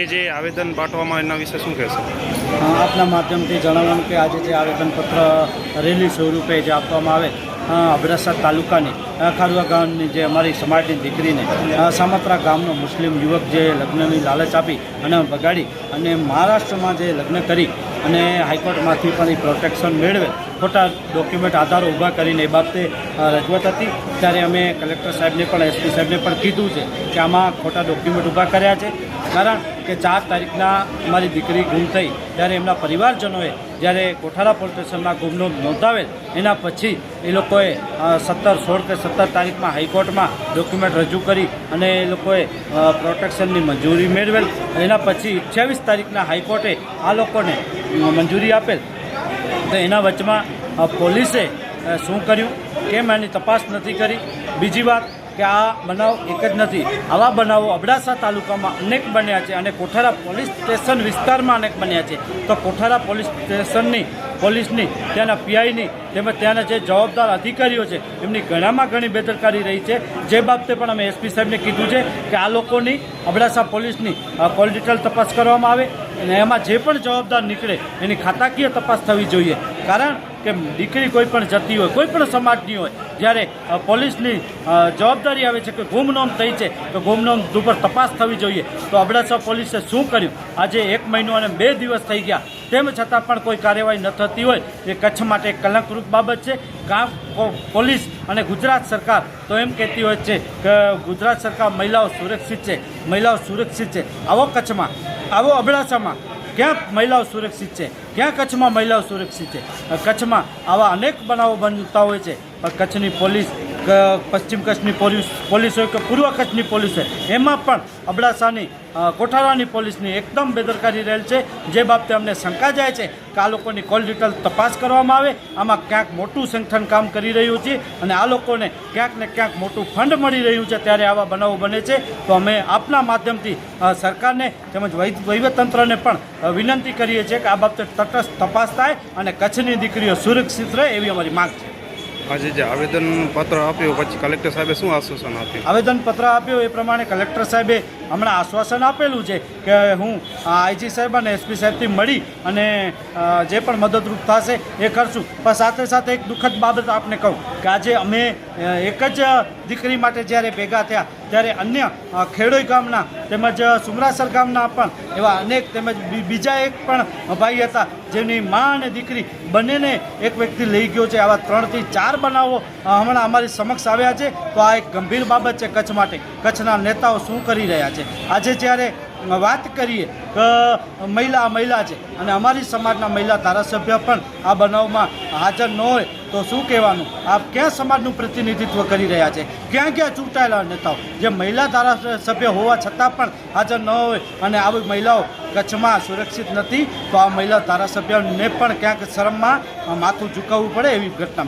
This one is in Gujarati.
આજે જે આવેદન પાઠવવામાં એના વિશે શું કહેશો? આપના માધ્યમથી જણાવવાનું કે આજે જે આવેદનપત્ર રેલી સ્વરૂપે જે આપવામાં આવે અબડાસા તાલુકાની ખારુઆ ગામની જે અમારી સમાજની દીકરીને સામત્રા ગામનો મુસ્લિમ યુવક જે લગ્નની લાલચ આપી અને બગાડી અને મહારાષ્ટ્રમાં જે લગ્ન કરી અને હાઈકોર્ટમાંથી પણ એ પ્રોટેક્શન મેળવે ખોટા ડોક્યુમેન્ટ આધારો ઊભા કરીને એ બાબતે રજૂઆત હતી. ત્યારે અમે કલેક્ટર સાહેબને પણ એસપી સાહેબને પણ કીધું છે કે આમાં ખોટા ડોક્યુમેન્ટ ઊભા કર્યા છે. કારણ કે 4 તારીખના અમારી દીકરી ગુમ થઈ ત્યારે એમના પરિવારજનોએ જ્યારે કોઠારા પોલીસ સ્ટેશનમાં ગુમનો નોંધાવેલ એના પછી એ લોકોએ 16 કે 17 તારીખમાં હાઈકોર્ટમાં ડોક્યુમેન્ટ રજૂ કરી અને એ લોકોએ પ્રોટેક્શનની મંજૂરી મેળવેલ. એના પછી 28 તારીખના હાઈકોર્ટે આ લોકોને મંજૂરી આપેલ. તો એના વચમાં પોલીસે શું કર્યું, કેમ એની તપાસ નથી કરી? બીજી વાત કે આ બનાવ એક જ નથી, આવા બનાવો અબડાસા તાલુકામાં અનેક બન્યા છે અને કોઠારા પોલીસ સ્ટેશન વિસ્તારમાં અનેક બન્યા છે. તો કોઠારા પોલીસ સ્ટેશનની પોલીસની ત્યાંના પીઆઈની તેમજ ત્યાંના જે જવાબદાર અધિકારીઓ છે એમની ઘણી બેદરકારી રહી છે. જે બાબતે પણ અમે એસપી સાહેબને કીધું છે કે આ લોકોની અબડાસા પોલીસની કોલ ડિટેલ તપાસ કરવામાં આવે અને એમાં જે પણ જવાબદાર નીકળે એની ખાતાકીય તપાસ થવી જોઈએ. કારણ કે દીકરી કોઈ પણ જતી હોય, કોઈ પણ સમાજની હોય, જ્યારે પોલીસની જવાબદારી આવે છે કે ગુમ નોંધ થઈ છે તો ગુમ નોંધ ઉપર તપાસ થવી જોઈએ. તો અબડાસા પોલીસે શું કર્યું? આજે 1 મહિનો અને 2 દિવસ થઈ ગયા તેમ છતાં પણ કોઈ કાર્યવાહી ન થતી હોય એ કચ્છ માટે કલંકરૂપ બાબત છે. પોલીસ અને ગુજરાત સરકાર તો એમ કહેતી હોય છે કે ગુજરાત સરકાર મહિલાઓ સુરક્ષિત છે, મહિલાઓ સુરક્ષિત છે. આવો કચ્છમાં, આવો અબડાસામાં ક્યાં મહિલાઓ સુરક્ષિત છે? ક્યાં કચ્છમાં મહિલાઓ સુરક્ષિત છે? કચ્છમાં આવા અનેક બનાવો બનતા હોય છે. પણ કચ્છની પોલીસ, પશ્ચિમ કચ્છની પોલીસ હોય કે પૂર્વ કચ્છની પોલીસ હોય, એમાં પણ અબડાસાની કોઠારાની પોલીસની એકદમ બેદરકારી રહેલ છે. જે બાબતે અમને શંકા જાય છે કે આ લોકોની કોલ ડિટેલ તપાસ કરવામાં આવે. આમાં ક્યાંક મોટું સંગઠન કામ કરી રહ્યું છે અને આ લોકોને ક્યાંક ને ક્યાંક મોટું ફંડ મળી રહ્યું છે, ત્યારે આવા બનાવો બને છે. તો અમે આપના માધ્યમથી સરકારને તેમજ વહીવટતંત્રને પણ વિનંતી કરીએ છીએ કે આ બાબતે તટસ્થ તપાસ થાય અને કચ્છની દીકરીઓ સુરક્ષિત રહે એવી અમારી માંગ છે. આજે જે આવેદનપત્ર આપ્યું પછી કલેક્ટર સાહેબે શું આશ્વાસન આપ્યું? આવેદનપત્ર આપ્યું એ પ્રમાણે કલેક્ટર સાહેબે હમણાં આશ્વાસન આપેલું છે કે હું આઈજી સાહેબ અને એસપી સાહેબથી મળી અને જે પણ મદદરૂપ થશે એ કરશું. પણ સાથે સાથે એક દુઃખદ બાબત આપને કહું કે આજે અમે એક જ દીકરી માટે જ્યારે ભેગા થયા ત્યારે અન્ય ખેડોઈ ગામના તેમજ સુમરાસર ગામના પણ એવા અનેક તેમજ બીજા એક પણ ભાઈ હતા જેમની મા અને દીકરી બંનેને એક વ્યક્તિ લઈ ગયો છે. આવા 3 થી 4 બનાવો હમણાં અમારી સમક્ષ આવ્યા છે. તો આ એક ગંભીર બાબત છે કચ્છ માટે. કચ્છના નેતાઓ શું કરી રહ્યા છે? આજે જ્યારે વાત કરીએ કે મહિલા છે અને અમારી સમાજના મહિલા ધારાસભ્ય પણ આ બનાવમાં હાજર ન હોય તો શું કહેવાનું? આપ ક્યાં સમાજનું પ્રતિનિધિત્વ કરી રહ્યા છે? ક્યાં ચૂંટાયેલા નેતાઓ જે મહિલા ધારાસભ્ય હોવા છતાં પણ હાજર ન હોય અને આવી મહિલાઓ કચ્છમાં સુરક્ષિત નથી? તો આ મહિલા ધારાસભ્યને પણ ક્યાંક શરમમાં માથું ઝુકાવવું પડે એવી ઘટના